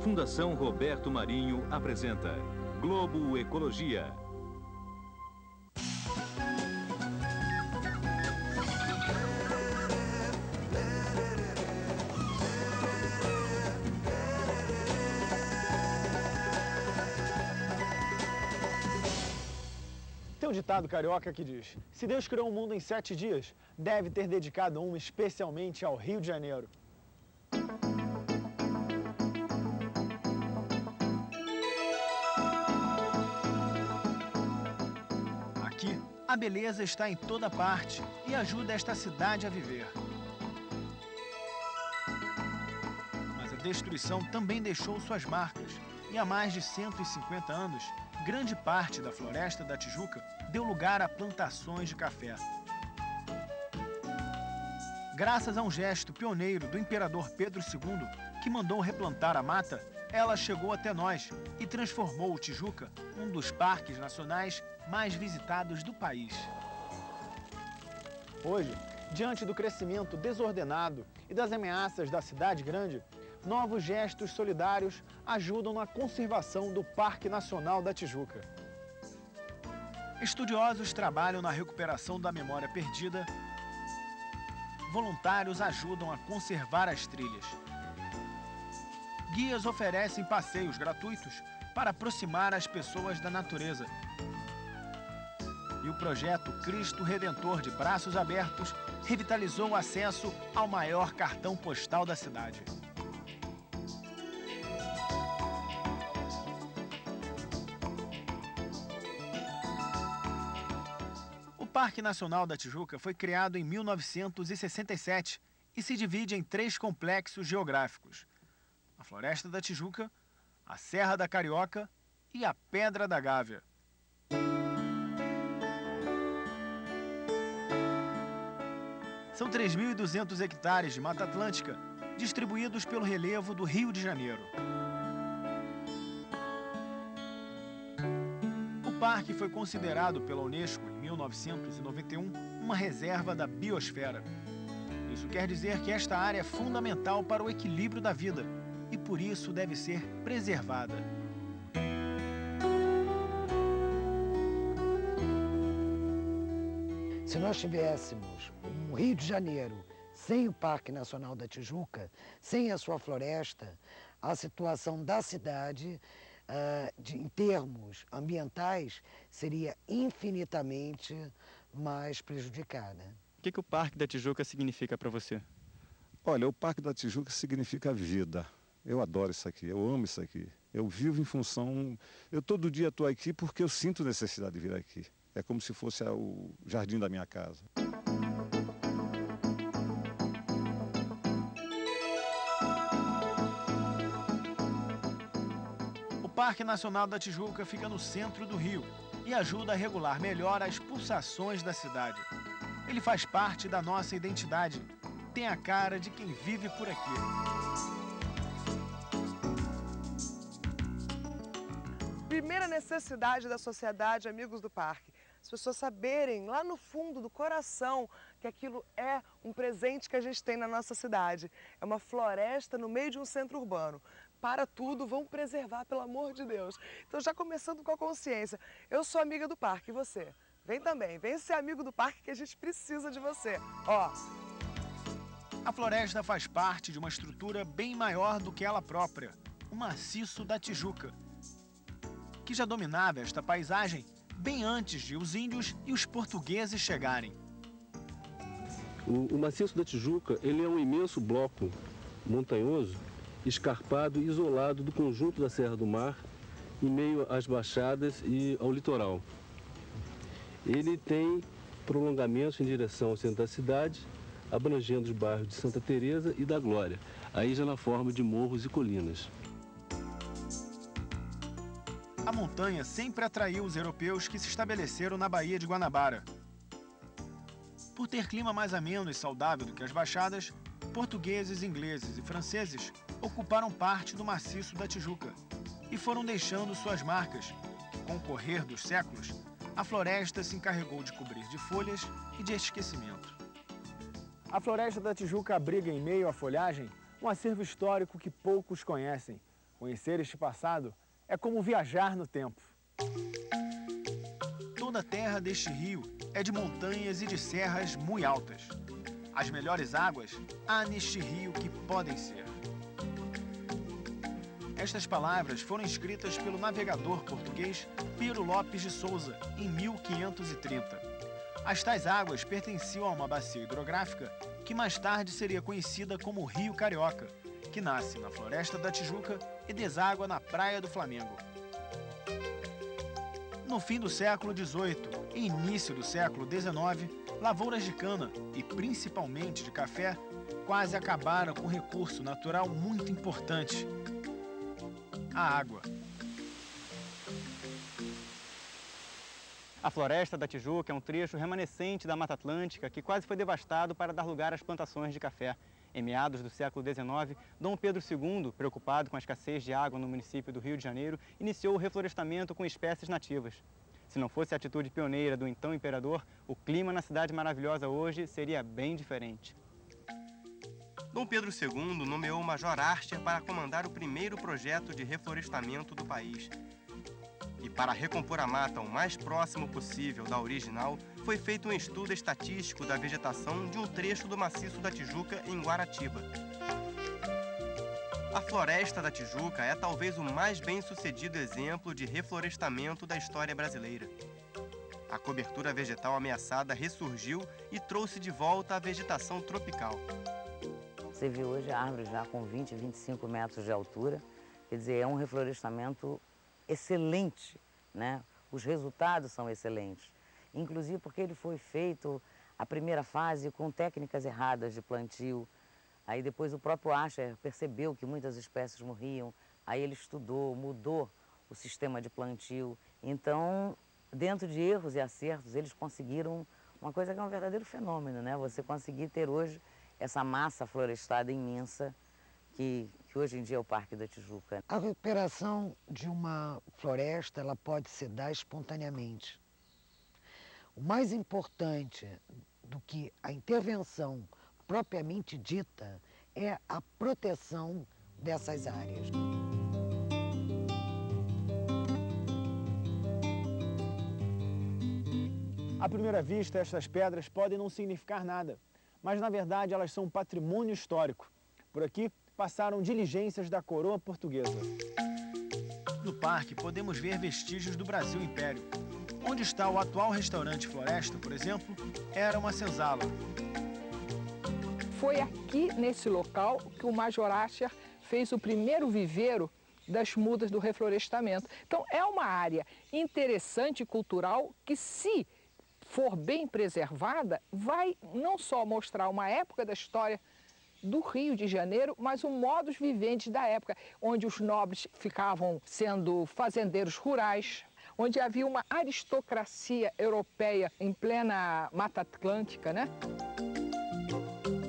Fundação Roberto Marinho apresenta Globo Ecologia. Tem um ditado carioca que diz: se Deus criou o mundo em 7 dias, deve ter dedicado um especialmente ao Rio de Janeiro. Aqui, a beleza está em toda parte e ajuda esta cidade a viver. Mas a destruição também deixou suas marcas e há mais de 150 anos, grande parte da Floresta da Tijuca deu lugar a plantações de café. Graças a um gesto pioneiro do imperador Pedro II, que mandou replantar a mata, ela chegou até nós e transformou o Tijuca num dos parques nacionais mais visitados do país. Hoje, diante do crescimento desordenado e das ameaças da cidade grande, novos gestos solidários ajudam na conservação do Parque Nacional da Tijuca. Estudiosos trabalham na recuperação da memória perdida, voluntários ajudam a conservar as trilhas. Guias oferecem passeios gratuitos para aproximar as pessoas da natureza. E o projeto Cristo Redentor de Braços Abertos revitalizou o acesso ao maior cartão postal da cidade. O Parque Nacional da Tijuca foi criado em 1967 e se divide em 3 complexos geográficos: a Floresta da Tijuca, a Serra da Carioca e a Pedra da Gávea. São 3.200 hectares de Mata Atlântica, distribuídos pelo relevo do Rio de Janeiro. O parque foi considerado pela Unesco, em 1991, uma reserva da biosfera. Isso quer dizer que esta área é fundamental para o equilíbrio da vida e, por isso, deve ser preservada. Se nós tivéssemos um Rio de Janeiro sem o Parque Nacional da Tijuca, sem a sua floresta, a situação da cidade, em termos ambientais, seria infinitamente mais prejudicada. O que o Parque da Tijuca significa para você? Olha, o Parque da Tijuca significa vida. Eu adoro isso aqui, eu amo isso aqui. Eu vivo em função... Eu todo dia estou aqui porque eu sinto necessidade de vir aqui. É como se fosse o jardim da minha casa. O Parque Nacional da Tijuca fica no centro do Rio e ajuda a regular melhor as pulsações da cidade. Ele faz parte da nossa identidade. Tem a cara de quem vive por aqui. Primeira necessidade da sociedade, amigos do parque. As pessoas saberem lá no fundo do coração que aquilo é um presente que a gente tem na nossa cidade. É uma floresta no meio de um centro urbano. Para tudo, vamos preservar, pelo amor de Deus. Então, já começando com a consciência, eu sou amiga do parque, e você? Vem também, vem ser amigo do parque que a gente precisa de você. Ó. A floresta faz parte de uma estrutura bem maior do que ela própria, o Maciço da Tijuca, que já dominava esta paisagem bem antes de os índios e os portugueses chegarem. O Maciço da Tijuca, ele é um imenso bloco montanhoso, escarpado e isolado do conjunto da Serra do Mar, em meio às baixadas e ao litoral. Ele tem prolongamentos em direção ao centro da cidade, abrangendo os bairros de Santa Teresa e da Glória, aí já na forma de morros e colinas. A montanha sempre atraiu os europeus que se estabeleceram na Baía de Guanabara. Por ter clima mais ameno e saudável do que as baixadas, portugueses, ingleses e franceses ocuparam parte do Maciço da Tijuca e foram deixando suas marcas. Com o correr dos séculos, a floresta se encarregou de cobrir de folhas e de esquecimento. A Floresta da Tijuca abriga em meio à folhagem um acervo histórico que poucos conhecem. Conhecer este passado é como viajar no tempo. Toda a terra deste rio é de montanhas e de serras muito altas. As melhores águas há neste rio que podem ser. Estas palavras foram escritas pelo navegador português Pero Lopes de Souza em 1530. As tais águas pertenciam a uma bacia hidrográfica que mais tarde seria conhecida como Rio Carioca, que nasce na Floresta da Tijuca e deságua na Praia do Flamengo. No fim do século XVIII e início do século XIX, lavouras de cana, e principalmente de café, quase acabaram com um recurso natural muito importante: a água. A Floresta da Tijuca é um trecho remanescente da Mata Atlântica que quase foi devastado para dar lugar às plantações de café. Em meados do século XIX, Dom Pedro II, preocupado com a escassez de água no município do Rio de Janeiro, iniciou o reflorestamento com espécies nativas. Se não fosse a atitude pioneira do então imperador, o clima na cidade maravilhosa hoje seria bem diferente. Dom Pedro II nomeou o Major Archer para comandar o primeiro projeto de reflorestamento do país. E para recompor a mata o mais próximo possível da original, foi feito um estudo estatístico da vegetação de um trecho do maciço da Tijuca em Guaratiba. A Floresta da Tijuca é talvez o mais bem-sucedido exemplo de reflorestamento da história brasileira. A cobertura vegetal ameaçada ressurgiu e trouxe de volta a vegetação tropical. Você viu hoje a árvore já com 20, 25 metros de altura, quer dizer, é um reflorestamento excelente, né? Os resultados são excelentes, inclusive porque ele foi feito a primeira fase com técnicas erradas de plantio. Aí depois o próprio Archer percebeu que muitas espécies morriam, aí ele estudou, mudou o sistema de plantio. Então, dentro de erros e acertos, eles conseguiram uma coisa que é um verdadeiro fenômeno, né? Você conseguir ter hoje essa massa florestada imensa que hoje em dia é o Parque da Tijuca. A recuperação de uma floresta, ela pode se dar espontaneamente. O mais importante do que a intervenção propriamente dita é a proteção dessas áreas. À primeira vista, estas pedras podem não significar nada, mas na verdade elas são um patrimônio histórico. Por aqui passaram diligências da coroa portuguesa. No parque podemos ver vestígios do Brasil Império. Onde está o atual restaurante Floresta, por exemplo, era uma senzala. Foi aqui, nesse local, que o Major Archer fez o primeiro viveiro das mudas do reflorestamento. Então, é uma área interessante e cultural que, se for bem preservada, vai não só mostrar uma época da história do Rio de Janeiro, mas o modus vivendi da época, onde os nobres ficavam sendo fazendeiros rurais, onde havia uma aristocracia europeia em plena Mata Atlântica, né?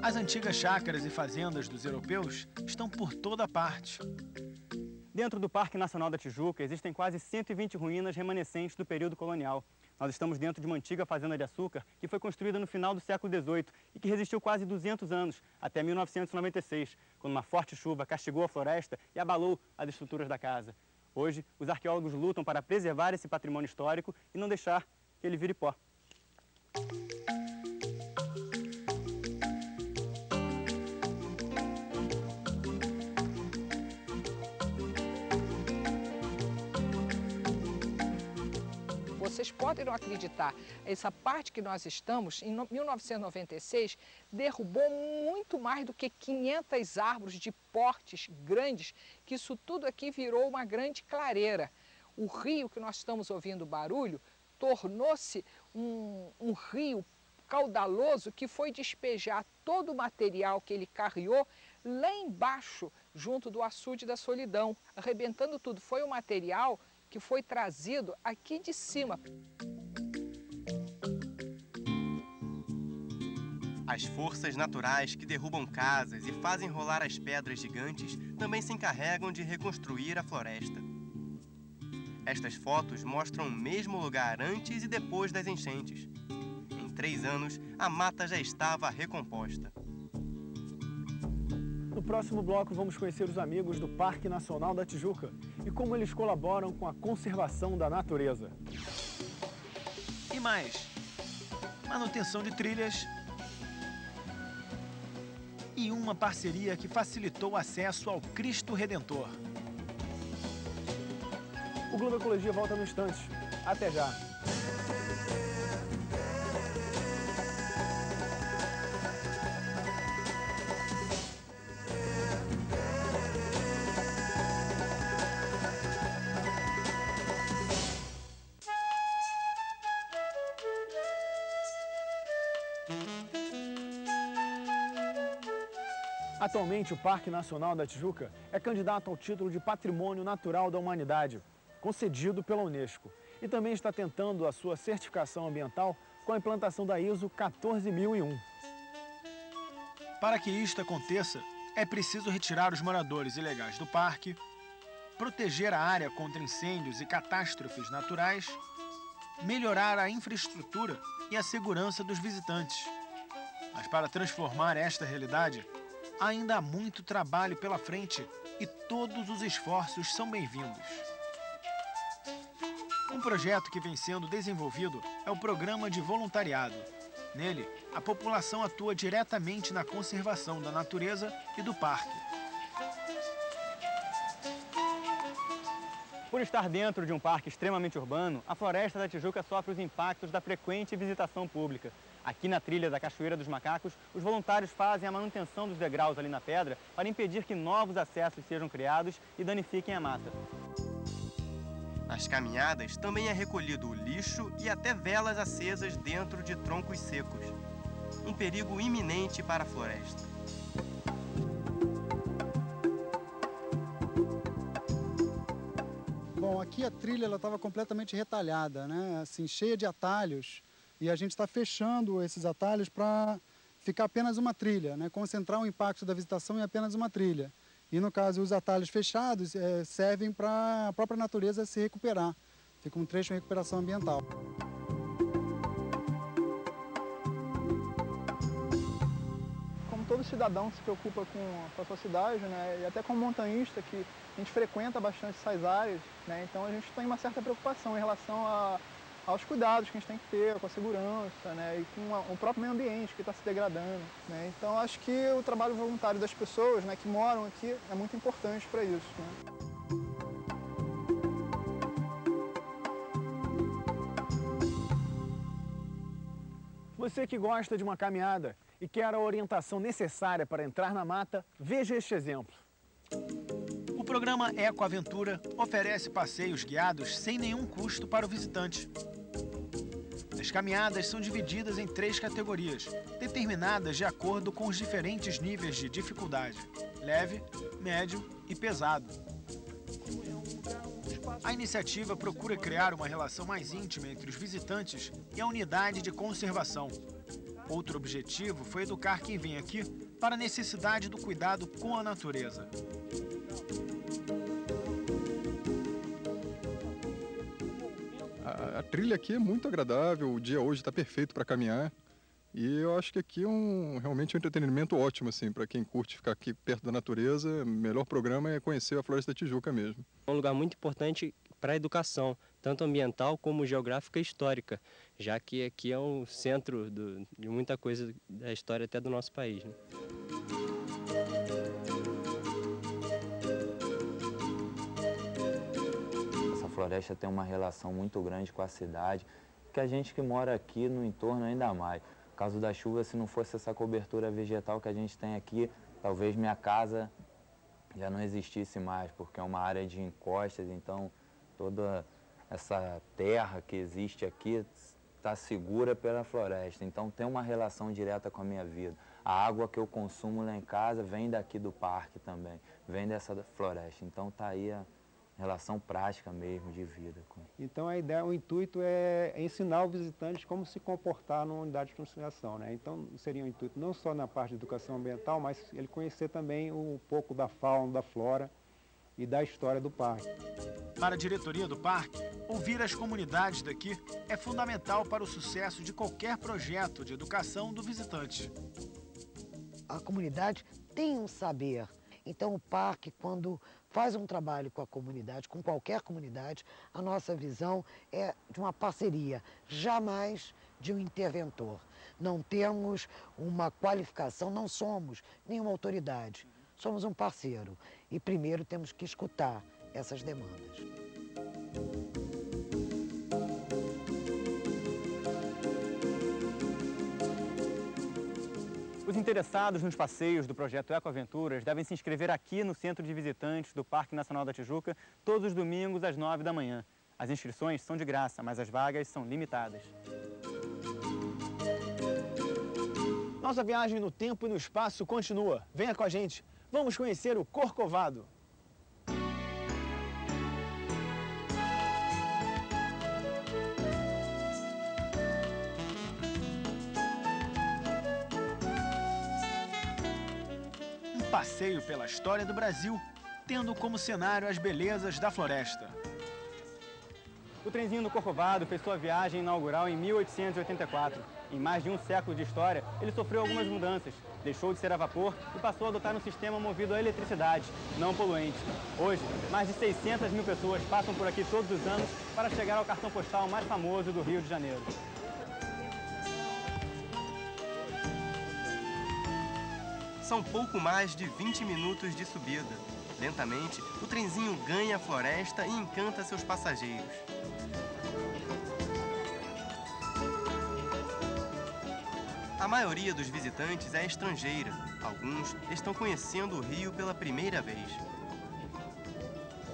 As antigas chácaras e fazendas dos europeus estão por toda parte. Dentro do Parque Nacional da Tijuca existem quase 120 ruínas remanescentes do período colonial. Nós estamos dentro de uma antiga fazenda de açúcar que foi construída no final do século XVIII e que resistiu quase 200 anos, até 1996, quando uma forte chuva castigou a floresta e abalou as estruturas da casa. Hoje, os arqueólogos lutam para preservar esse patrimônio histórico e não deixar que ele vire pó. Vocês podem não acreditar, essa parte que nós estamos, em 1996, derrubou muito mais do que 500 árvores de portes grandes, que isso tudo aqui virou uma grande clareira. O rio que nós estamos ouvindo barulho tornou-se um rio caudaloso que foi despejar todo o material que ele carreou lá embaixo, junto do açude da Solidão, arrebentando tudo. Foi um material que foi trazido aqui de cima. As forças naturais que derrubam casas e fazem rolar as pedras gigantes também se encarregam de reconstruir a floresta. Estas fotos mostram o mesmo lugar antes e depois das enchentes. Em 3 anos, a mata já estava recomposta. No próximo bloco vamos conhecer os amigos do Parque Nacional da Tijuca e como eles colaboram com a conservação da natureza. E mais, manutenção de trilhas e uma parceria que facilitou o acesso ao Cristo Redentor. O Globo Ecologia volta no instante. Até já! Atualmente, o Parque Nacional da Tijuca é candidato ao título de Patrimônio Natural da Humanidade, concedido pela Unesco, e também está tentando a sua certificação ambiental com a implantação da ISO 14001. Para que isto aconteça, é preciso retirar os moradores ilegais do parque, proteger a área contra incêndios e catástrofes naturais, melhorar a infraestrutura e a segurança dos visitantes. Mas para transformar esta realidade, ainda há muito trabalho pela frente e todos os esforços são bem-vindos. Um projeto que vem sendo desenvolvido é o Programa de Voluntariado. Nele, a população atua diretamente na conservação da natureza e do parque. Por estar dentro de um parque extremamente urbano, a Floresta da Tijuca sofre os impactos da frequente visitação pública. Aqui na trilha da Cachoeira dos Macacos, os voluntários fazem a manutenção dos degraus ali na pedra para impedir que novos acessos sejam criados e danifiquem a mata. Nas caminhadas também é recolhido o lixo e até velas acesas dentro de troncos secos. Um perigo iminente para a floresta. Bom, aqui a trilha estava completamente retalhada, né? Assim, cheia de atalhos. E a gente está fechando esses atalhos para ficar apenas uma trilha, né? Concentrar o impacto da visitação em apenas uma trilha. E, no caso, os atalhos fechados servem para a própria natureza se recuperar. Fica um trecho de recuperação ambiental. Como todo cidadão que se preocupa com a sua cidade, né? E até como montanhista, que a gente frequenta bastante essas áreas, né? Então a gente tem uma certa preocupação em relação aos cuidados que a gente tem que ter com a segurança, né, e com o próprio meio ambiente que está se degradando, né. Então acho que o trabalho voluntário das pessoas, né, que moram aqui é muito importante para isso, né. Você que gosta de uma caminhada e quer a orientação necessária para entrar na mata, veja este exemplo. O programa Ecoaventura oferece passeios guiados sem nenhum custo para o visitante. As caminhadas são divididas em 3 categorias, determinadas de acordo com os diferentes níveis de dificuldade: leve, médio e pesado. A iniciativa procura criar uma relação mais íntima entre os visitantes e a unidade de conservação. Outro objetivo foi educar quem vem aqui para a necessidade do cuidado com a natureza. A trilha aqui é muito agradável, o dia hoje está perfeito para caminhar e eu acho que aqui é realmente um entretenimento ótimo assim, para quem curte ficar aqui perto da natureza. O melhor programa é conhecer a Floresta da Tijuca mesmo. É um lugar muito importante para a educação, tanto ambiental como geográfica e histórica, já que aqui é um centro de muita coisa da história até do nosso país, né? A floresta tem uma relação muito grande com a cidade, que a gente que mora aqui no entorno ainda mais. No caso da chuva, se não fosse essa cobertura vegetal que a gente tem aqui, talvez minha casa já não existisse mais, porque é uma área de encostas, então toda essa terra que existe aqui está segura pela floresta, então tem uma relação direta com a minha vida. A água que eu consumo lá em casa vem daqui do parque também, vem dessa floresta, então está aí a relação prática mesmo de vida. Então a ideia, o intuito é ensinar o visitante como se comportar numa unidade de conservação, né? Então seria um intuito não só na parte de educação ambiental, mas ele conhecer também um pouco da fauna, da flora e da história do parque. Para a diretoria do parque, ouvir as comunidades daqui é fundamental para o sucesso de qualquer projeto de educação do visitante. A comunidade tem um saber Então o parque, quando faz um trabalho com a comunidade, com qualquer comunidade, a nossa visão é de uma parceria, jamais de um interventor. Não temos uma qualificação, não somos nenhuma autoridade, somos um parceiro. E primeiro temos que escutar essas demandas. Os interessados nos passeios do projeto Ecoaventuras devem se inscrever aqui no Centro de Visitantes do Parque Nacional da Tijuca todos os domingos às 9 da manhã. As inscrições são de graça, mas as vagas são limitadas. Nossa viagem no tempo e no espaço continua. Venha com a gente. Vamos conhecer o Corcovado. Um passeio pela história do Brasil, tendo como cenário as belezas da floresta. O trenzinho do Corcovado fez sua viagem inaugural em 1884. Em mais de um século de história, ele sofreu algumas mudanças. Deixou de ser a vapor e passou a adotar um sistema movido a eletricidade, não poluente. Hoje, mais de 600 mil pessoas passam por aqui todos os anos para chegar ao cartão postal mais famoso do Rio de Janeiro. São pouco mais de 20 minutos de subida. Lentamente, o trenzinho ganha a floresta e encanta seus passageiros. A maioria dos visitantes é estrangeira. Alguns estão conhecendo o Rio pela primeira vez.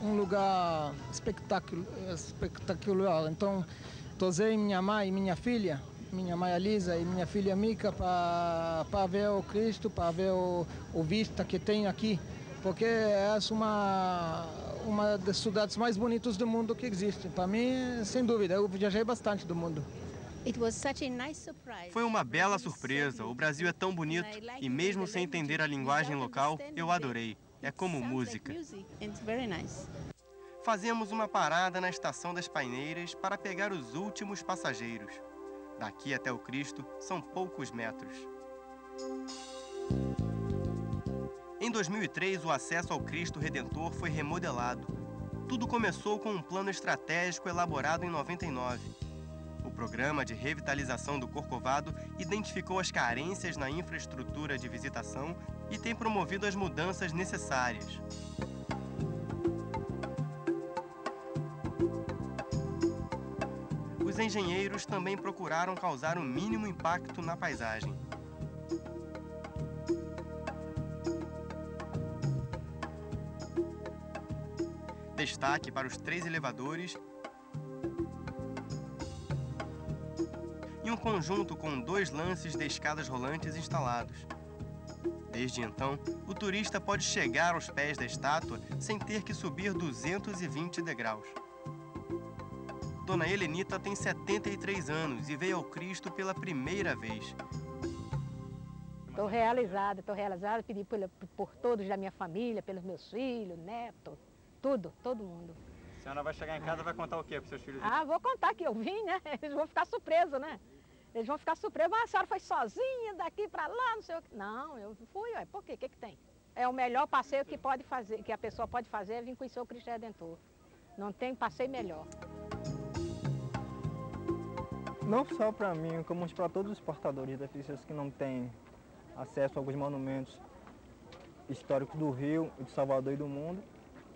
Um lugar espetacular. Então, trouxe minha mãe e minha filha, minha mãe Elisa e minha filha Mica, para ver o Cristo, para ver o vista que tem aqui. Porque é uma das cidades mais bonitas do mundo que existe. Para mim, sem dúvida, eu viajei bastante do mundo. Foi uma bela surpresa. O Brasil é tão bonito e mesmo sem entender a linguagem local, eu adorei. É como música. Fazemos uma parada na Estação das Paineiras para pegar os últimos passageiros. Daqui até o Cristo são poucos metros. Em 2003, o acesso ao Cristo Redentor foi remodelado. Tudo começou com um plano estratégico elaborado em 99. O programa de revitalização do Corcovado identificou as carências na infraestrutura de visitação e tem promovido as mudanças necessárias. Os engenheiros também procuraram causar o mínimo impacto na paisagem. Destaque para os 3 elevadores e um conjunto com 2 lances de escadas rolantes instalados. Desde então, o turista pode chegar aos pés da estátua sem ter que subir 220 degraus. Dona Helenita tem 73 anos e veio ao Cristo pela primeira vez. Estou realizada, pedi por todos da minha família, pelos meus filhos, netos, tudo, todo mundo. A senhora vai chegar em casa e vai contar o quê para os seus filhos? Ah, vou contar que eu vim, né? Eles vão ficar surpresos, né? Eles vão ficar surpresos. Mas a senhora foi sozinha daqui para lá, não sei o que. Não, eu fui, ué. Por quê? O que que tem? É o melhor passeio que pode fazer, que a pessoa pode fazer, é vir conhecer o Cristo Redentor. Não tem passeio melhor. Não só para mim, como para todos os portadores de deficiência que não têm acesso a alguns monumentos históricos do Rio, de Salvador e do mundo.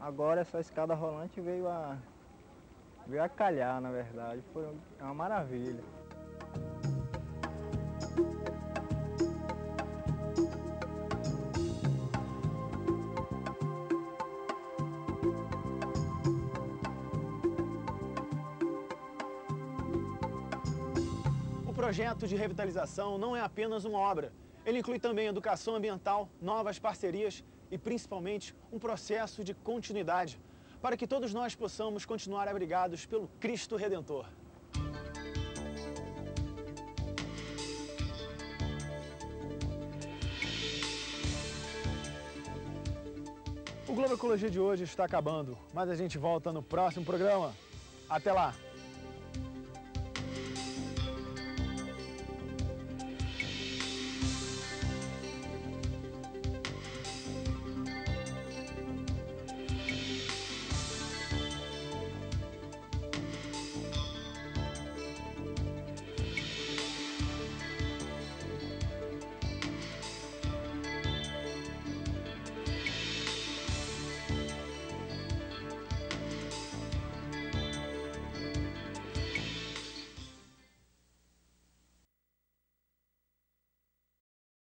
Agora essa escada rolante veio a calhar, na verdade. Foi uma maravilha. O projeto de revitalização não é apenas uma obra. Ele inclui também educação ambiental, novas parcerias e, principalmente, um processo de continuidade, para que todos nós possamos continuar abrigados pelo Cristo Redentor. O Globo Ecologia de hoje está acabando, mas a gente volta no próximo programa. Até lá!